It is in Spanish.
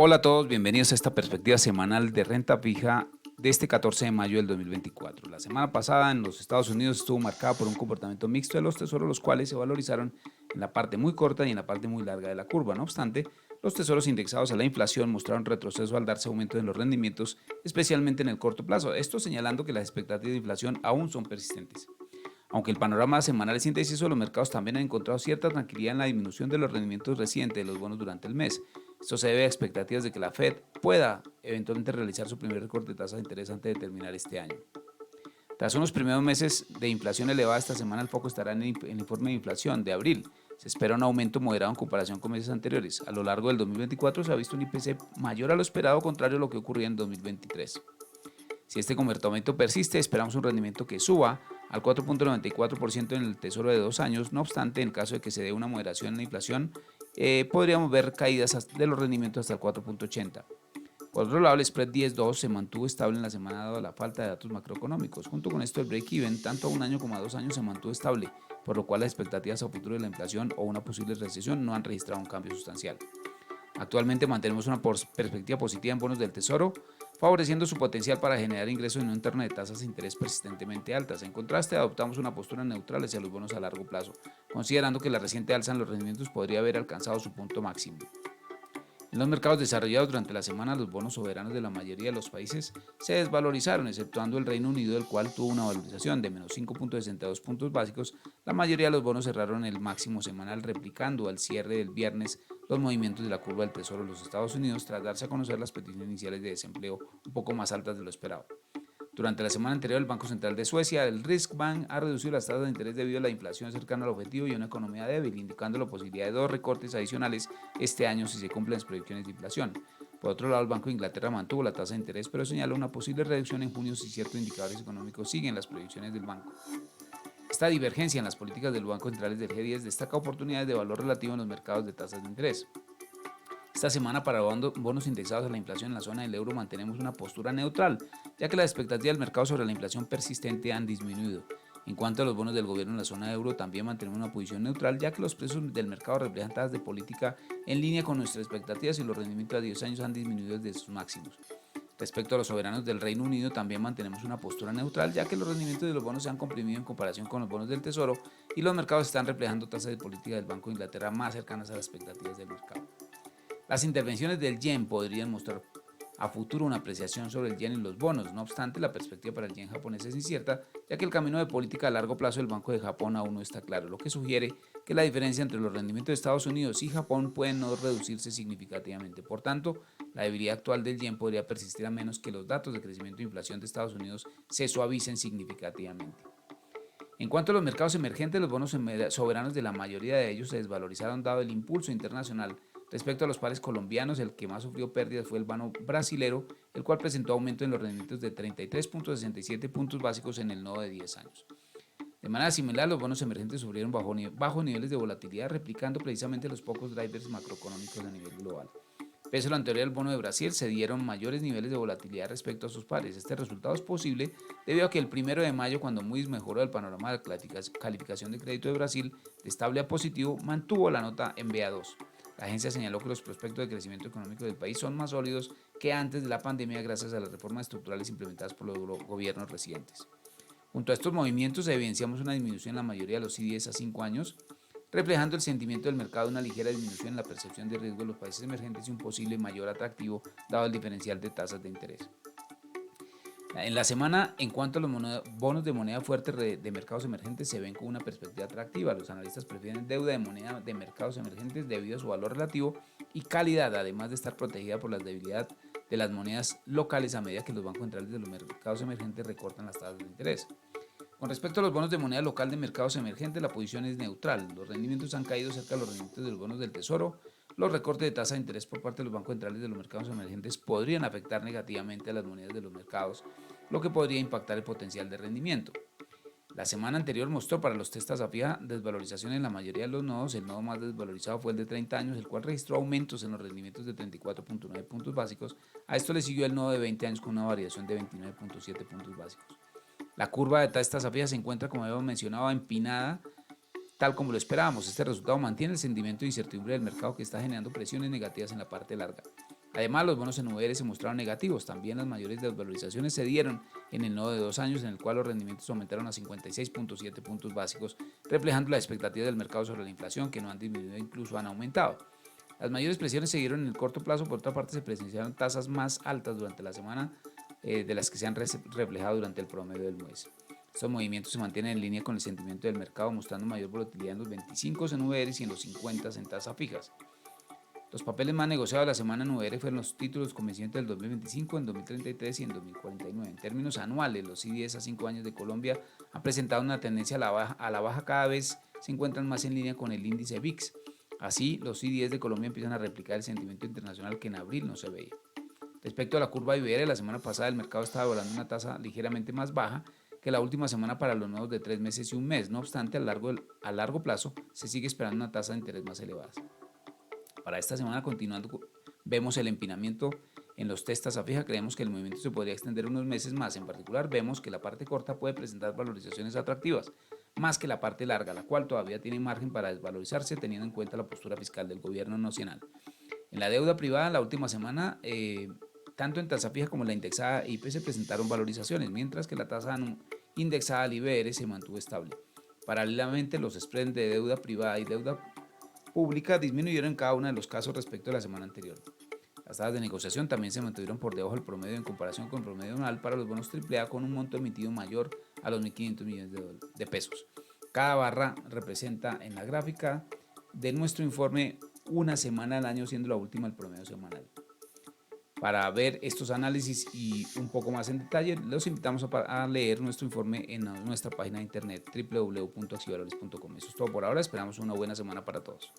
Hola a todos, bienvenidos a esta perspectiva semanal de renta fija de este 14 de mayo del 2024. La semana pasada en los Estados Unidos estuvo marcada por un comportamiento mixto de los tesoros, los cuales se valorizaron en la parte muy corta y en la parte muy larga de la curva. No obstante, los tesoros indexados a la inflación mostraron retroceso al darse aumento en los rendimientos, especialmente en el corto plazo. Esto señalando que las expectativas de inflación aún son persistentes. Aunque el panorama semanal es indeciso, los mercados también han encontrado cierta tranquilidad en la disminución de los rendimientos recientes de los bonos durante el mes. Esto se debe a expectativas de que la Fed pueda eventualmente realizar su primer recorte de tasa de interés antes de terminar este año. Tras unos primeros meses de inflación elevada, esta semana el foco estará en el informe de inflación de abril. Se espera un aumento moderado en comparación con meses anteriores. A lo largo del 2024 se ha visto un IPC mayor a lo esperado, contrario a lo que ocurría en 2023. Si este comportamiento persiste, esperamos un rendimiento que suba al 4.94% en el tesoro de 2 años. No obstante, en el caso de que se dé una moderación en la inflación, podríamos ver caídas de los rendimientos hasta el 4.80%. Por otro lado, el spread 10-2 se mantuvo estable en la semana dado la falta de datos macroeconómicos. Junto con esto, el break-even, tanto a 1 año como a 2 años, se mantuvo estable, por lo cual las expectativas a futuro de la inflación o una posible recesión no han registrado un cambio sustancial. Actualmente mantenemos una perspectiva positiva en bonos del Tesoro, favoreciendo su potencial para generar ingresos en un entorno de tasas de interés persistentemente altas. En contraste, adoptamos una postura neutral hacia los bonos a largo plazo, considerando que la reciente alza en los rendimientos podría haber alcanzado su punto máximo. En los mercados desarrollados durante la semana, los bonos soberanos de la mayoría de los países se desvalorizaron, exceptuando el Reino Unido, el cual tuvo una valorización de menos 5.62 puntos básicos. La mayoría de los bonos cerraron el máximo semanal, replicando al cierre del viernes los movimientos de la curva del Tesoro de los Estados Unidos, tras darse a conocer las peticiones iniciales de desempleo un poco más altas de lo esperado. Durante la semana anterior, el Banco Central de Suecia, el Riksbank, ha reducido las tasas de interés debido a la inflación cercana al objetivo y a una economía débil, indicando la posibilidad de 2 recortes adicionales este año si se cumplen las proyecciones de inflación. Por otro lado, el Banco de Inglaterra mantuvo la tasa de interés, pero señala una posible reducción en junio si ciertos indicadores económicos siguen las proyecciones del banco. Esta divergencia en las políticas del Banco Central del G10 destaca oportunidades de valor relativo en los mercados de tasas de interés. Esta semana, para bonos indexados a la inflación en la zona del euro, mantenemos una postura neutral, ya que las expectativas del mercado sobre la inflación persistente han disminuido. En cuanto a los bonos del gobierno en la zona euro, también mantenemos una posición neutral, ya que los precios del mercado reflejan tasas de política en línea con nuestras expectativas y los rendimientos a 10 años han disminuido desde sus máximos. Respecto a los soberanos del Reino Unido, también mantenemos una postura neutral, ya que los rendimientos de los bonos se han comprimido en comparación con los bonos del Tesoro y los mercados están reflejando tasas de política del Banco de Inglaterra más cercanas a las expectativas del mercado. Las intervenciones del yen podrían mostrar a futuro una apreciación sobre el yen y los bonos. No obstante, la perspectiva para el yen japonés es incierta, ya que el camino de política a largo plazo del Banco de Japón aún no está claro, lo que sugiere que la diferencia entre los rendimientos de Estados Unidos y Japón puede no reducirse significativamente. Por tanto, la debilidad actual del yen podría persistir a menos que los datos de crecimiento e inflación de Estados Unidos se suavicen significativamente. En cuanto a los mercados emergentes, los bonos soberanos de la mayoría de ellos se desvalorizaron dado el impulso internacional. Respecto a los pares colombianos, el que más sufrió pérdidas fue el bono brasilero, el cual presentó aumento en los rendimientos de 33.67 puntos básicos en el nodo de 10 años. De manera similar, los bonos emergentes sufrieron bajos niveles de volatilidad, replicando precisamente los pocos drivers macroeconómicos a nivel global. Pese a lo anterior al bono de Brasil, se dieron mayores niveles de volatilidad respecto a sus pares. Este resultado es posible debido a que el 1 de mayo, cuando Moody's mejoró el panorama de calificación de crédito de Brasil de estable a positivo, mantuvo la nota en BA2. La agencia señaló que los prospectos de crecimiento económico del país son más sólidos que antes de la pandemia gracias a las reformas estructurales implementadas por los gobiernos recientes. Junto a estos movimientos evidenciamos una disminución en la mayoría de los CDS a 5 años, reflejando el sentimiento del mercado de una ligera disminución en la percepción de riesgo de los países emergentes y un posible mayor atractivo dado el diferencial de tasas de interés. En la semana, en cuanto a los bonos de moneda fuerte de mercados emergentes, se ven con una perspectiva atractiva. Los analistas prefieren deuda de moneda de mercados emergentes debido a su valor relativo y calidad, además de estar protegida por la debilidad de las monedas locales a medida que los bancos centrales de los mercados emergentes recortan las tasas de interés. Con respecto a los bonos de moneda local de mercados emergentes, la posición es neutral. Los rendimientos han caído cerca de los rendimientos de los bonos del Tesoro. Los recortes de tasa de interés por parte de los bancos centrales de los mercados emergentes podrían afectar negativamente a las monedas de los mercados, lo que podría impactar el potencial de rendimiento. La semana anterior mostró para los test tasa fija desvalorización en la mayoría de los nodos. El nodo más desvalorizado fue el de 30 años, el cual registró aumentos en los rendimientos de 34.9 puntos básicos. A esto le siguió el nodo de 20 años con una variación de 29.7 puntos básicos. La curva de tasa fija se encuentra, como hemos mencionado, empinada, tal como lo esperábamos. Este resultado mantiene el sentimiento de incertidumbre del mercado que está generando presiones negativas en la parte larga. Además, los bonos en UR se mostraron negativos. También las mayores desvalorizaciones se dieron en el nodo de 2 años, en el cual los rendimientos aumentaron a 56.7 puntos básicos, reflejando las expectativas del mercado sobre la inflación, que no han disminuido, incluso han aumentado. Las mayores presiones se dieron en el corto plazo. Por otra parte, se presenciaron tasas más altas durante la semana de las que se han reflejado durante el promedio del mes. Estos movimientos se mantienen en línea con el sentimiento del mercado, mostrando mayor volatilidad en los 25 en UR y en los 50 en tasas fijas. Los papeles más negociados de la semana en UR fueron los títulos con vencimiento del 2025, en 2033 y en 2049. En términos anuales, los CDS a 5 años de Colombia han presentado una tendencia a la baja, cada vez se encuentran más en línea con el índice VIX. Así, los CDS de Colombia empiezan a replicar el sentimiento internacional que en abril no se veía. Respecto a la curva IBR, la semana pasada el mercado estaba volando una tasa ligeramente más baja que la última semana para los nodos de 3 meses y un mes. No obstante, a largo plazo se sigue esperando una tasa de interés más elevada. Para esta semana, continuando, vemos el empinamiento en los test tasa fija. Creemos que el movimiento se podría extender unos meses más. En particular, vemos que la parte corta puede presentar valorizaciones atractivas, más que la parte larga, la cual todavía tiene margen para desvalorizarse teniendo en cuenta la postura fiscal del gobierno nacional. En la deuda privada, la última semana, tanto en tasa fija como en la indexada IP se presentaron valorizaciones, mientras que la tasa indexada al IBR se mantuvo estable. Paralelamente, los spreads de deuda privada y deuda pública disminuyeron en cada uno de los casos respecto a la semana anterior. Las tasas de negociación también se mantuvieron por debajo del promedio en comparación con el promedio anual para los bonos AAA, con un monto emitido mayor a los 1.500 millones de pesos. Cada barra representa en la gráfica de nuestro informe una semana al año, siendo la última el promedio semanal. Para ver estos análisis y un poco más en detalle, los invitamos a leer nuestro informe en nuestra página de internet www.acciones.com. Eso es todo por ahora, esperamos una buena semana para todos.